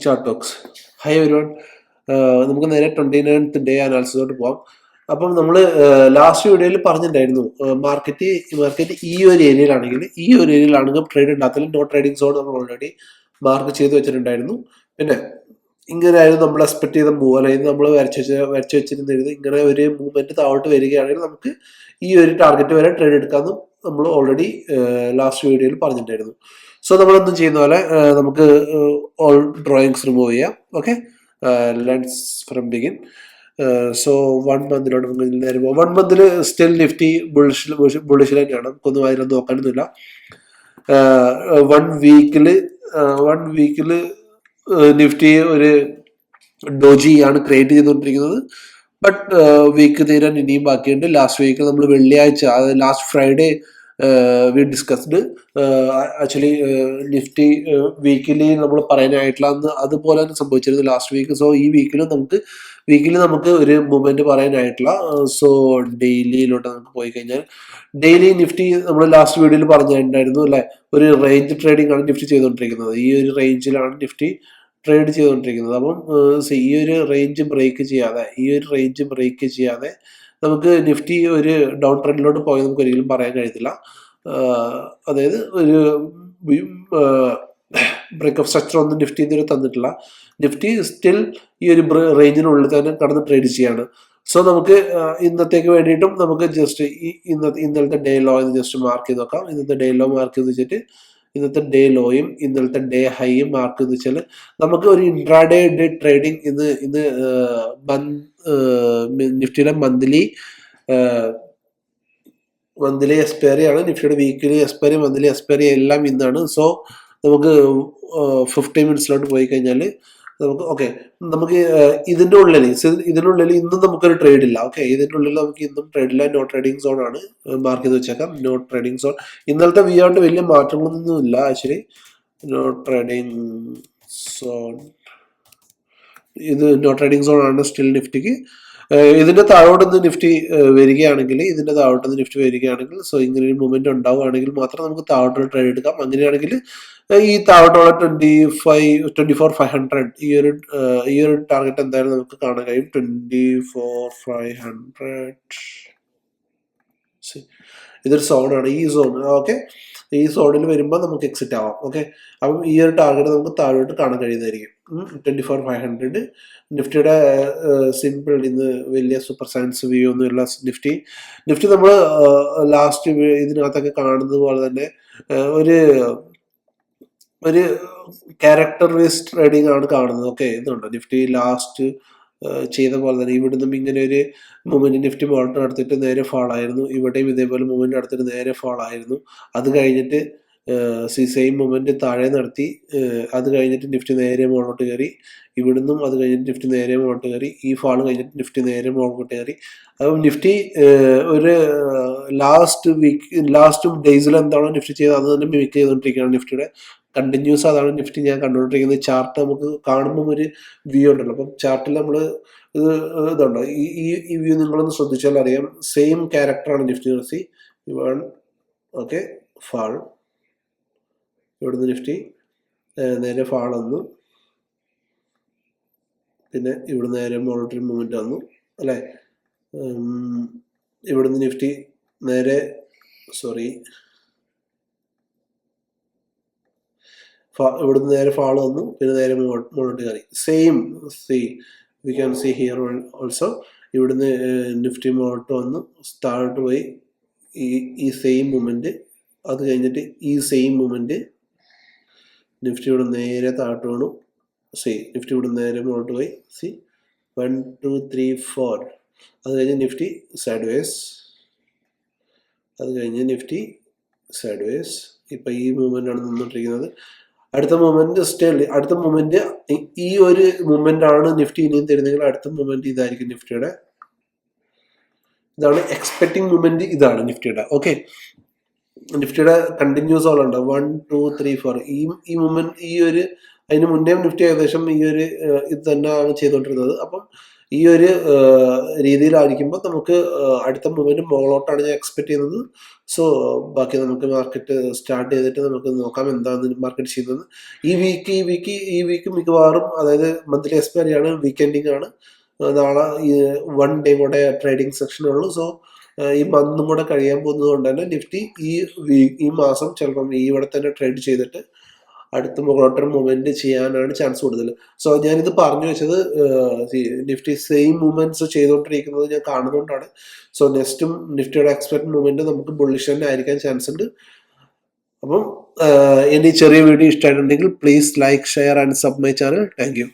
Chart talks. High everyone. നമുക്ക് നേരെ 29th day അനാലിസിസോട്ട് പോവാം. അപ്പം നമ്മൾ ലാസ്റ്റ് വീഡിയോയിൽ പറഞ്ഞിട്ടുണ്ടായിരുന്നു മാർക്കറ്റ് ഈ ഒരു ഏരിയയിലാണെങ്കിൽ ട്രേഡ് ഉണ്ടാകത്തില്ല. നോ ട്രേഡിംഗ് സോൺ നമ്മൾ ഓൾറെഡി മാർക്ക് ചെയ്ത് വെച്ചിട്ടുണ്ടായിരുന്നു. പിന്നെ ഇങ്ങനെയായിരുന്നു നമ്മൾ എക്സ്പെക്ട് ചെയ്ത മൂവ്, അല്ലെങ്കിൽ നമ്മൾ വരച്ചു വെച്ചിരുന്നിരുന്നത് ഇങ്ങനെ ഒരു മൂവ്മെന്റ് താഴോട്ട് വരികയാണെങ്കിൽ നമുക്ക് ഈ ഒരു ടാർഗറ്റ് വരെ ട്രേഡ് എടുക്കാമെന്നും നമ്മൾ ഓൾറെഡി ലാസ്റ്റ് വീഡിയോയിൽ പറഞ്ഞിട്ടുണ്ടായിരുന്നു. സോ നമ്മളൊന്നും ചെയ്യുന്ന പോലെ നമുക്ക് ഓൾ ഡ്രോയിങ്സ് റിമൂവ് ചെയ്യാം. Okay, let's from begin. So 1 മന്തിലോട്ട് നമുക്ക് നേരെ പോകാം. 1 മന്തിൽ സ്റ്റിൽ നിഫ്റ്റി ബുള്ളിഷിൽ തന്നെയാണ്, നമുക്കൊന്നും അതിലൊന്നും നോക്കാനൊന്നുമില്ല. 1 വീക്കില് നിഫ്റ്റി ഒരു ഡോജി ആണ് ക്രിയേറ്റ് ചെയ്തുകൊണ്ടിരിക്കുന്നത്. ബട്ട് വീക്ക് തീരാൻ ഇനിയും ബാക്കിയുണ്ട്. ലാസ്റ്റ് വീക്ക് നമ്മൾ വെള്ളിയാഴ്ച, അതായത് last Friday we discussed actually Nifty weekly നമ്മൾ പറയാനായിട്ടുള്ള അന്ന് അതുപോലെ തന്നെ സംഭവിച്ചിരുന്നു ലാസ്റ്റ് വീക്ക്. സോ ഈ വീക്കിൽ നമുക്ക് ഒരു മൂവ്മെന്റ് പറയാനായിട്ടുള്ള. സോ ഡെയിലിയിലോട്ട് നമുക്ക് പോയി കഴിഞ്ഞാൽ ഡെയിലി നിഫ്റ്റി നമ്മൾ ലാസ്റ്റ് വീഡിയോയിൽ പറഞ്ഞിട്ടുണ്ടായിരുന്നു അല്ലെ, ഒരു റേഞ്ച് ട്രേഡിംഗ് ആണ് നിഫ്റ്റി ചെയ്തുകൊണ്ടിരിക്കുന്നത്. ഈ ഒരു റേഞ്ചിലാണ് നിഫ്റ്റി ട്രേഡ് ചെയ്തുകൊണ്ടിരിക്കുന്നത്. അപ്പം ഈ ഒരു റേഞ്ച് ബ്രേക്ക് ചെയ്യാതെ നമുക്ക് നിഫ്റ്റി ഒരു ഡൗൺ ട്രെൻഡിലോട്ട് പോയി നമുക്ക് ഒരിക്കലും പറയാൻ കഴിയത്തില്ല. അതായത് ഒരു ബ്രേക്ക് ഓഫ് സ്ട്രക്ചർ ഒന്നും നിഫ്റ്റി ഇതുവരെ തന്നിട്ടില്ല. നിഫ്റ്റി സ്റ്റിൽ ഈ ഒരു റേഞ്ചിനുള്ളിൽ തന്നെ കടന്ന് ട്രേഡ് ചെയ്യാണ്. സോ നമുക്ക് ഇന്നത്തേക്ക് വേണ്ടിയിട്ടും നമുക്ക് ജസ്റ്റ് ഇന്നലത്തെ ഡേ ലോ എന്ന് ജസ്റ്റ് മാർക്ക് ചെയ്ത് നോക്കാം. ഇന്നത്തെ ഡേ ലോ മാർക്ക് ചെയ്ത് വെച്ചിട്ട് ഇന്നത്തെ ഡേ ലോയും ഇന്നലത്തെ ഡേ ഹൈയും മാർക്ക് ചെയ്ത് വെച്ചാൽ നമുക്ക് ഒരു ഇൻട്രാഡേ ഡേ ട്രേഡിംഗ് ഇന്ന് നിഫ്റ്റിയുടെ മന്ത്ലി എക്സ്പയറി ആണ്. നിഫ്റ്റിയുടെ വീക്കിലി എക്സ്പയറി, മന്ത്ലി എക്സ്പയറി എല്ലാം ഇന്നാണ്. സോ നമുക്ക് 50 മിനിറ്റ്സിലോട്ട് പോയി കഴിഞ്ഞാൽ നമുക്ക് ഇതിന്റെ ഉള്ളിൽ ഇന്നും നമുക്കൊരു ട്രേഡ് ഇല്ല. ഓക്കെ, ഇതിന്റെ ഉള്ളിൽ നമുക്ക് ഇന്നും ട്രേഡ് ഇല്ല. നോ ട്രേഡിംഗ് സോൺ ആണ് മാർക്ക് ചെയ്ത് വെച്ചേക്കാം. No trading zone. ഇന്നലത്തെ വിയോണ്ട് വലിയ മാറ്റങ്ങളൊന്നും ഇല്ല ആക്ച്വലി. നോ ട്രേഡിംഗ് സോൺ, ഇത് നോ ട്രേഡിംഗ് സോൺ ആണ് സ്റ്റിൽ നിഫ്റ്റിക്ക്. ഇതിന്റെ താഴോട്ട് നിഫ്റ്റി വരികയാണെങ്കിൽ സോ ഇങ്ങനെ ഒരു മൂവ്മെന്റ് ഉണ്ടാവുകയാണെങ്കിൽ മാത്രം നമുക്ക് താഴോട്ട് ട്രേഡ് എടുക്കാം. അങ്ങനെയാണെങ്കിൽ ഈ താഴോട്ടുള്ള 24,500 ഈ ഒരു ടാർഗറ്റ് എന്തായാലും നമുക്ക് കാണാൻ കഴിയും. 24,500 ഇതൊരു സോണാണ്. ഈ സോൺ ഓക്കെ, ഈ സോണിൽ വരുമ്പോൾ നമുക്ക് എക്സിറ്റ് ആവാം. ഓക്കെ, അപ്പം ഈ ഒരു ടാർഗറ്റ് നമുക്ക് താഴോട്ട് കാണാൻ കഴിയുന്നതായിരിക്കും. 24,500 നിഫ്റ്റിയുടെ സിമ്പിൾ. ഇന്ന് വലിയ സൂപ്പർ സയൻസ് വ്യൂ ഒന്നുമില്ല നിഫ്റ്റി നമ്മൾ ലാസ്റ്റ് ഇതിനകത്തൊക്കെ കാണുന്നത് പോലെ തന്നെ ഒരു ക്യാരക്ടർ ബേസ്ഡ് ട്രേഡിംഗ് ആണ് കാണുന്നത്. ഓക്കെ, ഇതുണ്ട് നിഫ്റ്റി ലാസ്റ്റ് ചെയ്ത പോലെ തന്നെ ഇവിടുന്നും ഇങ്ങനെ ഒരു മൂവ്മെന്റ് നിഫ്റ്റി മോൾട്ട് നടത്തിയിട്ട് നേരെ ഫാൾ ആയിരുന്നു. ഇവിടെയും ഇതേപോലെ മൂവ്മെന്റ് നടത്തിയിട്ട് നേരെ ഫാൾ ആയിരുന്നു. അത് കഴിഞ്ഞിട്ട് സെയിം മൂവ്മെന്റ് താഴെ നടത്തി. അത് കഴിഞ്ഞിട്ട് നിഫ്റ്റി നേരെ മുകളിലോട്ട് കയറി. ഇവിടുന്നും അത് കഴിഞ്ഞിട്ട് നിഫ്റ്റി നേരെ മുകളിലോട്ട് കയറി. ഈ ഫാൾ കഴിഞ്ഞിട്ട് നിഫ്റ്റി നേരെ മുകളിലോട്ട് കയറി. അപ്പം നിഫ്റ്റി ഒരു ലാസ്റ്റ് ഡേയ്സിൽ എന്താണോ നിഫ്റ്റി ചെയ്തത് അത് തന്നെ മിമിക് ചെയ്തുകൊണ്ടിരിക്കുകയാണ്. നിഫ്റ്റിയുടെ കണ്ടിന്യൂസ് അതാണ് നിഫ്റ്റി ഞാൻ കണ്ടുകൊണ്ടിരിക്കുന്നത്. ചാർട്ട് നമുക്ക് കാണുമ്പം ഒരു വ്യൂ ഉണ്ടല്ലോ. അപ്പം ചാർട്ടിൽ നമ്മൾ ഇതുണ്ടോ, ഈ വ്യൂ നിങ്ങളൊന്ന് ശ്രദ്ധിച്ചാൽ അറിയാം. സെയിം ക്യാരക്ടറാണ് നിഫ്റ്റി. Okay, fall. ഇവിടുന്ന് നിഫ്റ്റി നേരെ ഫാൾ വന്നു. പിന്നെ ഇവിടുന്ന് നേരെ മുകളിലോട്ടൊരു മൂവ്മെന്റ് വന്നു അല്ലേ. ഇവിടുന്ന് നിഫ്റ്റി നേരെ ഇവിടുന്ന് നേരെ ഫാൾ വന്നു. പിന്നെ നേരെ മുകളിലോട്ട് കയറി. Same we can see here also. ഇവിടുന്ന് നിഫ്റ്റി മുകളിലോട്ട് വന്നു, താഴോട്ട് പോയി. ഈ സെയിം മൂവ്മെന്റ്. അത് കഴിഞ്ഞിട്ട് ഈ സെയിം മൂവ്മെന്റ് നിഫ്റ്റി ഇവിടെ നേരെ താഴോട്ട് വീണു. നിഫ്റ്റി ഇവിടെ നേരെ മുകളിലോട്ട് പോയി. 1 2 3 4. അത് കഴിഞ്ഞ് നിഫ്റ്റി സൈഡ് വേസ്. ഇപ്പം ഈ മൂവ്മെന്റ് ആണ് നിന്നുകൊണ്ടിരിക്കുന്നത്. അടുത്ത മൂവ്മെന്റ് ഈ ഒരു മൂവ്മെന്റ് ആണ് നിഫ്റ്റി ഇനിയും തരുന്നെങ്കിൽ അടുത്ത മൂവ്മെന്റ് ഇതായിരിക്കും നിഫ്റ്റിയുടെ. ഇതാണ് എക്സ്പെക്ടിങ് മൂവ്മെന്റ്. ഇതാണ് നിഫ്റ്റിയുടെ. ഓക്കെ, നിഫ്റ്റിയുടെ കണ്ടിന്യൂസ് ആളുണ്ട് 1 2 3 4. ഈ മൂവ്മെന്റ് അതിന് മുന്നേ നിഫ്റ്റി ഏകദേശം ഈ ഒരു ഇത് തന്നെയാണ് ചെയ്തുകൊണ്ടിരുന്നത്. അപ്പം ഈ ഒരു രീതിയിലായിരിക്കുമ്പോൾ നമുക്ക് അടുത്ത മൂവ്മെന്റ് മുകളോട്ടാണ് ഞാൻ എക്സ്പെക്ട് ചെയ്യുന്നത്. സോ ബാക്കി നമുക്ക് മാർക്കറ്റ് സ്റ്റാർട്ട് ചെയ്തിട്ട് നമുക്ക് നോക്കാം എന്താണ് മാർക്കറ്റ് ചെയ്യുന്നത്. ഈ വീക്ക് മിക്കവാറും, അതായത് മന്ത്ലി എക്സ്പയറി ആണ്, വീക്കെൻഡിങ് ആണ്. നാളെ 1 ഡേ കൂടെ ട്രേഡിംഗ് സെക്ഷൻ ഉള്ളൂ. സോ ഈ മന്തും കൂടെ കഴിയാൻ പോകുന്നത് കൊണ്ട് തന്നെ നിഫ്റ്റി ഈ മാസം ചിലപ്പം ഇവിടെ തന്നെ ട്രേഡ് ചെയ്തിട്ട് അടുത്ത മുകളോട്ടൊരു മൂവ്മെന്റ് ചെയ്യാനാണ് ചാൻസ് കൂടുതൽ. സോ ഞാനിത് പറഞ്ഞു വെച്ചത് നിഫ്റ്റി സെയിം മൂവ്മെന്റ്സ് ചെയ്തുകൊണ്ടിരിക്കുന്നത് ഞാൻ കാണുന്നതുകൊണ്ടാണ്. സോ നെക്സ്റ്റും നിഫ്റ്റിയുടെ എക്സ്പെക്ട് മൂവ്മെന്റ് നമുക്ക് ബുള്ളിഷ് തന്നെ ആയിരിക്കാൻ ചാൻസ് ഉണ്ട്. അപ്പം എൻ്റെ ഈ ചെറിയ വീഡിയോ ഇഷ്ടമായിട്ടുണ്ടെങ്കിൽ please like, share and sub my channel. Thank you.